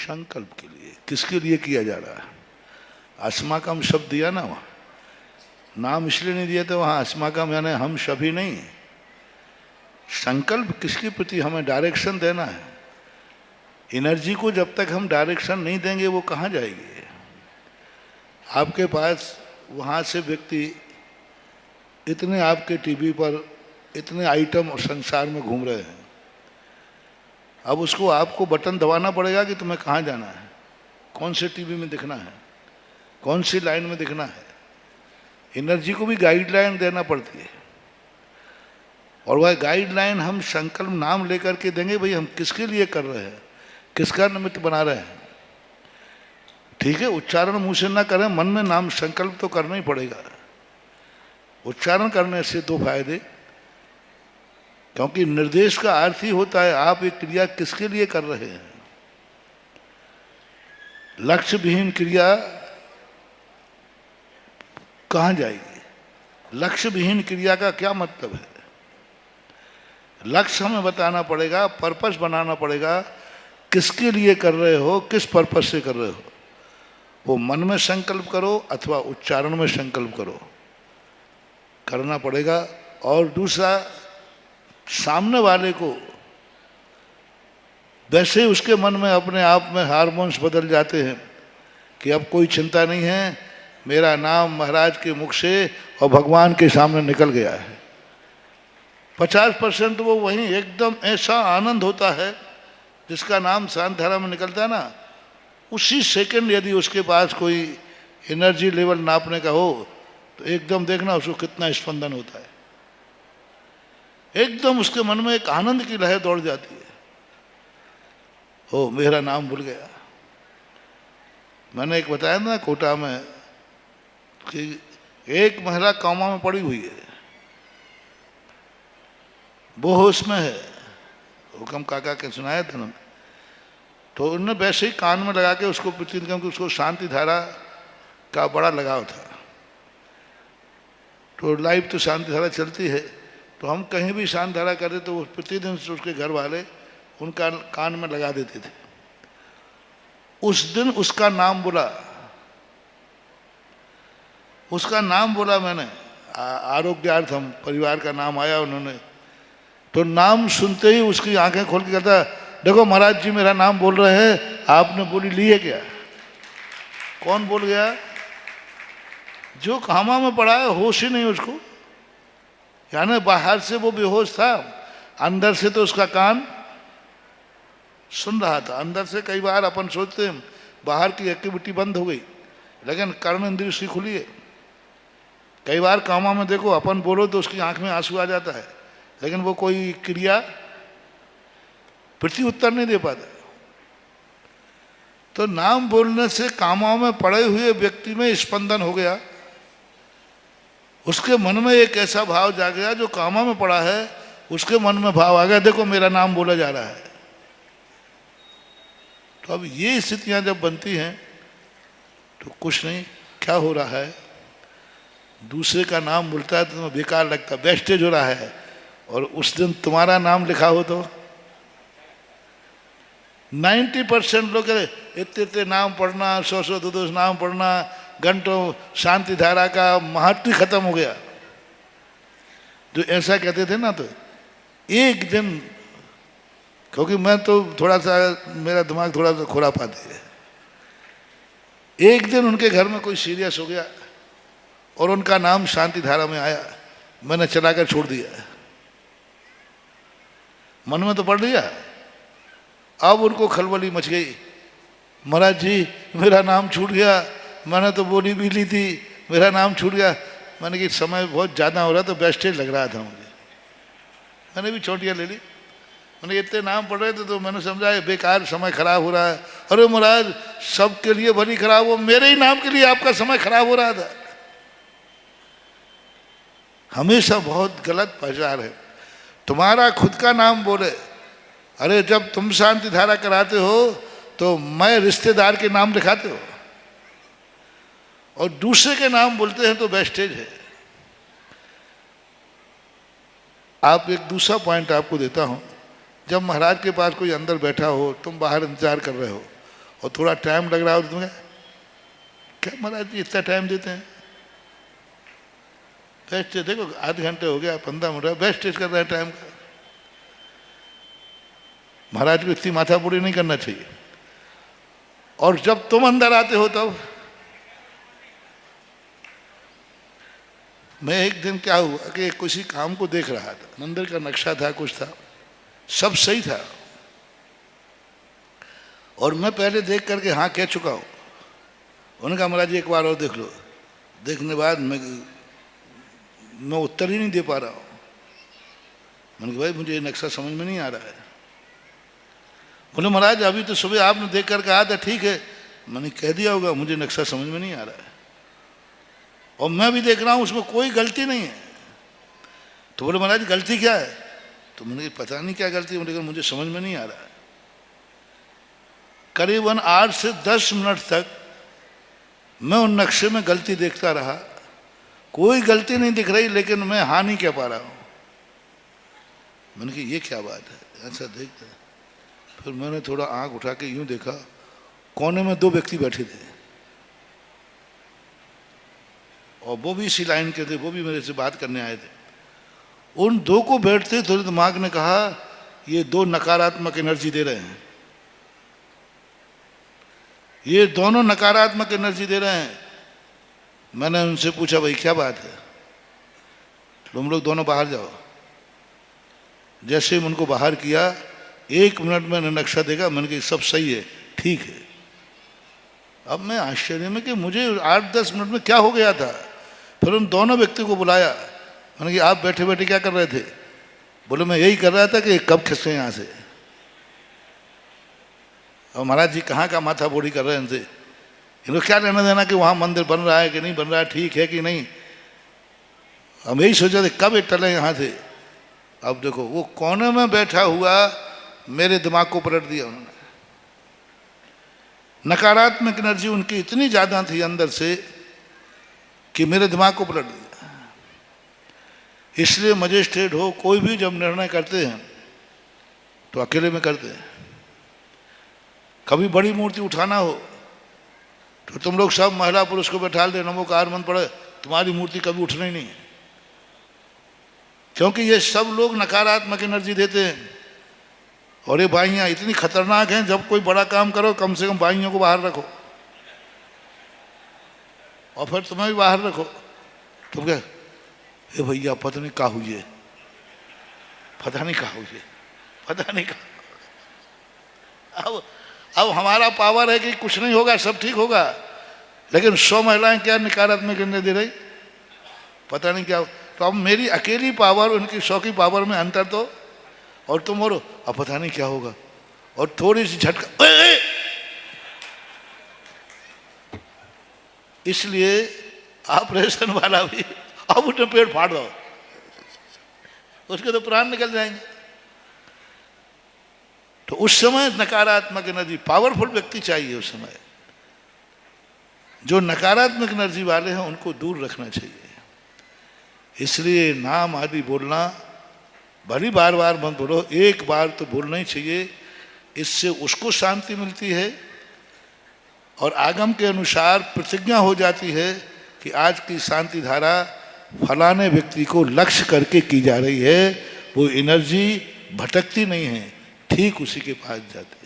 संकल्प के लिए। किसके लिए किया जा रहा है? अस्माकम शब्द दिया ना वहाँ, नाम इसलिए नहीं दिया था वहाँ अस्माकम, यानी हम सभी नहीं। संकल्प किसके प्रति हमें डायरेक्शन देना है। एनर्जी को जब तक हम डायरेक्शन नहीं देंगे वो कहाँ जाएगी। आपके पास वहाँ से व्यक्ति इतने आपके टीवी पर इतने आइटम संसार में घूम रहे हैं, अब उसको आपको बटन दबाना पड़ेगा कि तुम्हें कहाँ जाना है, कौन से टीवी में दिखना है, कौन सी लाइन में दिखना है। एनर्जी को भी गाइडलाइन देना पड़ती है, और वह गाइडलाइन हम संकल्प नाम लेकर के देंगे। भाई हम किसके लिए कर रहे हैं, किसका निमित्त बना रहे हैं। ठीक है, उच्चारण मुंह से ना करें, मन में नाम संकल्प तो करना ही पड़ेगा। उच्चारण करने से दो फायदे, क्योंकि निर्देश का अर्थ ही होता है आप एक क्रिया किसके लिए कर रहे हैं। लक्ष्य विहीन क्रिया कहाँ जाएगी। लक्ष्य विहीन क्रिया का क्या मतलब है। लक्ष्य हमें बताना पड़ेगा, पर्पस बनाना पड़ेगा, किसके लिए कर रहे हो, किस पर्पस से कर रहे हो। वो मन में संकल्प करो अथवा उच्चारण में संकल्प करो, करना पड़ेगा। और दूसरा, सामने वाले को वैसे ही उसके मन में अपने आप में हार्मोन्स बदल जाते हैं कि अब कोई चिंता नहीं है, मेरा नाम महाराज के मुख से और भगवान के सामने निकल गया है। 50% वो वहीं एकदम ऐसा आनंद होता है जिसका नाम शांत धारा में निकलता है ना, उसी सेकंड यदि उसके पास कोई एनर्जी लेवल नापने का हो तो एकदम देखना उसको कितना स्पंदन होता है। एकदम उसके मन में एक आनंद की लहर दौड़ जाती है। ओ मेरा नाम भूल गया। मैंने एक बताया ना कोटा में कि एक महिला कोमा में पड़ी हुई है, वो होश में है। हुक्म काका के सुनाया था ना, तो उन्होंने वैसे ही कान में लगा के उसको प्रतिदिन, क्योंकि उसको शांति धारा का बड़ा लगाव था, तो लाइव तो शांति धारा चलती है, तो हम कहीं भी शांति धारा करते तो प्रतिदिन उसके घर वाले उनका कान में लगा देते थे। उस दिन उसका नाम बोला, उसका नाम बोला मैंने, आरोग्यार्थ हम परिवार का नाम आया उन्होंने, तो नाम सुनते ही उसकी आंखें खोल के कहता, देखो महाराज जी मेरा नाम बोल रहे हैं, आपने बोली ली है क्या। कौन बोल गया? जो कामा में पड़ा है, होश ही नहीं उसको। यानी बाहर से वो बेहोश था, अंदर से तो उसका कान सुन रहा था। अंदर से कई बार अपन सोचते हैं बाहर की एक्टिविटी बंद हो गई, लेकिन कर्ण इंद्रिय उसकी खुली है। कई बार कामा में देखो अपन बोलो तो उसकी आंख में आंसू आ जाता है, लेकिन वो कोई क्रिया प्रति उत्तर नहीं दे पाता। तो नाम बोलने से कामाओं में पड़े हुए व्यक्ति में स्पंदन हो गया, उसके मन में एक ऐसा भाव जाग गया, जो कामा में पड़ा है उसके मन में भाव आ गया, देखो मेरा नाम बोला जा रहा है। तो अब ये स्थितियां जब बनती हैं तो कुछ नहीं, क्या हो रहा है, दूसरे का नाम बोलता है तो तुम्हें बेकार लगता, वेस्टेज हो रहा है। और उस दिन तुम्हारा नाम लिखा हो तो 90% लोग इतने इतने नाम पढ़ना, 100 200 नाम पढ़ना, घंटों शांति धारा का महत्व खत्म हो गया। जो ऐसा कहते थे ना, तो एक दिन, क्योंकि मैं तो थोड़ा सा, मेरा दिमाग थोड़ा सा खुरापाती है, एक दिन उनके घर में कोई सीरियस हो गया और उनका नाम शांति धारा में आया, मैंने चलाकर छोड़ दिया। मन में तो पढ़ लिया, अब उनको खलबली मच गई, महाराज जी मेरा नाम छूट गया, मैंने तो बोली भी ली थी, मेरा नाम छूट गया। मैंने कि समय बहुत ज़्यादा हो रहा तो बेस्टेज लग रहा था मुझे, मैंने भी छोटियाँ ले ली। मैंने इतने नाम पढ़ रहे थे तो मैंने समझा ये बेकार समय खराब हो रहा है। अरे महाराज सबके लिए भली खराब हो, मेरे ही नाम के लिए आपका समय खराब हो रहा था। हमेशा बहुत गलत प्रचार है। तुम्हारा खुद का नाम बोले, अरे जब तुम शांति धारा कराते हो तो मैं रिश्तेदार के नाम लिखाते हो, और दूसरे के नाम बोलते हैं तो वेस्टेज है। आप एक दूसरा पॉइंट आपको देता हूं, जब महाराज के पास कोई अंदर बैठा हो, तुम बाहर इंतजार कर रहे हो और थोड़ा टाइम लग रहा हो तो तुम्हें क्या महाराज जी इतना टाइम देते हैं, बेस्ट देखो आधे घंटे हो गया 15 मिनट वेस्टेज कर रहे हैं टाइम का। महाराज को इतनी माथापूरी नहीं करना चाहिए। और जब तुम अंदर आते हो तब मैं एक दिन क्या हुआ कि किसी काम को देख रहा था, मंदिर का नक्शा था, कुछ था, सब सही था और मैं पहले देख करके हाँ कह चुका हूँ। उन्होंने कहा महाराज जी एक बार और देख लो। देखने बाद मैं उत्तर ही नहीं दे पा रहा हूँ। मैंने कहा भाई मुझे ये नक्शा समझ में नहीं आ रहा है। बोले महाराज अभी तो सुबह आपने देख कर कहा था ठीक है। मैंने कह दिया होगा मुझे नक्शा समझ में नहीं आ रहा है और मैं भी देख रहा हूँ उसमें कोई गलती नहीं है। तो बोले महाराज गलती क्या है? तो मैंने पता नहीं क्या गलती है, मुझे समझ में नहीं आ रहा है। करीबन 8 से 10 मिनट तक मैं उन नक्शे में गलती देखता रहा, कोई गलती नहीं दिख रही लेकिन मैं हाँ नहीं कह पा रहा हूँ। मैंने कहा ये क्या बात है, ऐसा देखते। फिर मैंने थोड़ा आंख उठा के यूं देखा, कोने में 2 व्यक्ति बैठे थे और वो भी इसी लाइन के थे, वो भी मेरे से बात करने आए थे। उन 2 को बैठते थोड़े दिमाग ने कहा ये 2 नकारात्मक एनर्जी दे रहे हैं, ये दोनों नकारात्मक एनर्जी दे रहे हैं। मैंने उनसे पूछा भाई क्या बात है? तुम लोग दोनों बाहर जाओ। जैसे ही उनको बाहर किया 1 मिनट में नक्शा देखा, मैंने कहा सब सही है, ठीक है। अब मैं आश्चर्य में कि मुझे 8-10 मिनट में क्या हो गया था। फिर उन दोनों व्यक्ति को बुलाया, मैंने कहा आप बैठे बैठे क्या कर रहे थे? बोले मैं यही कर रहा था कि कब खिसके यहाँ से। और महाराज जी कहाँ का माथा बोड़ी कर रहे हैं इनसे, इनको क्या लेना देना कि वहाँ मंदिर बन रहा है कि नहीं बन रहा है, ठीक है कि नहीं। हम यही सोचे थे कब ये टले यहाँ से। अब देखो वो कोने में बैठा हुआ मेरे दिमाग को पलट दिया उन्होंने। नकारात्मक एनर्जी उनकी इतनी ज़्यादा थी अंदर से कि मेरे दिमाग को पलट दिया। इसलिए मजिस्ट्रेट हो कोई भी जब निर्णय करते हैं तो अकेले में करते हैं। कभी बड़ी मूर्ति उठाना हो तो तुम लोग सब महिला पुरुष को बैठा दे, नमोकार मंत्र पढ़े, तुम्हारी मूर्ति कभी उठना ही नहीं है। क्योंकि ये सब लोग नकारात्मक एनर्जी देते हैं और ये बाइयाँ इतनी खतरनाक हैं, जब कोई बड़ा काम करो कम से कम बाइयों को बाहर रखो और फिर तुम्हें भी बाहर रखो। तुम क्या ए भैया पता नहीं क्या हुई है, पता नहीं क्या हुई है, पता नहीं क्या। अब हमारा पावर है कि कुछ नहीं होगा, सब ठीक होगा, लेकिन 100 महिलाएं क्या नकारात्मक एनर्जी दे रही, पता नहीं क्या। तो अब मेरी अकेली पावर उनकी 100 की पावर में अंतर तो, और तुम बोलो अब पता नहीं क्या होगा और थोड़ी सी झटका। इसलिए ऑपरेशन वाला भी अब उठे पेट फाड़ दो, उसके तो प्राण निकल जाएंगे। तो उस समय नकारात्मक एनर्जी, पावरफुल व्यक्ति चाहिए उस समय। जो नकारात्मक एनर्जी वाले हैं उनको दूर रखना चाहिए। इसलिए नाम आदि बोलना बड़ी बार बार मत बोलो, एक बार तो बोलना ही चाहिए। इससे उसको शांति मिलती है और आगम के अनुसार प्रतिज्ञा हो जाती है कि आज की शांति धारा फलाने व्यक्ति को लक्ष्य करके की जा रही है। वो एनर्जी भटकती नहीं है, ठीक उसी के पास जाते।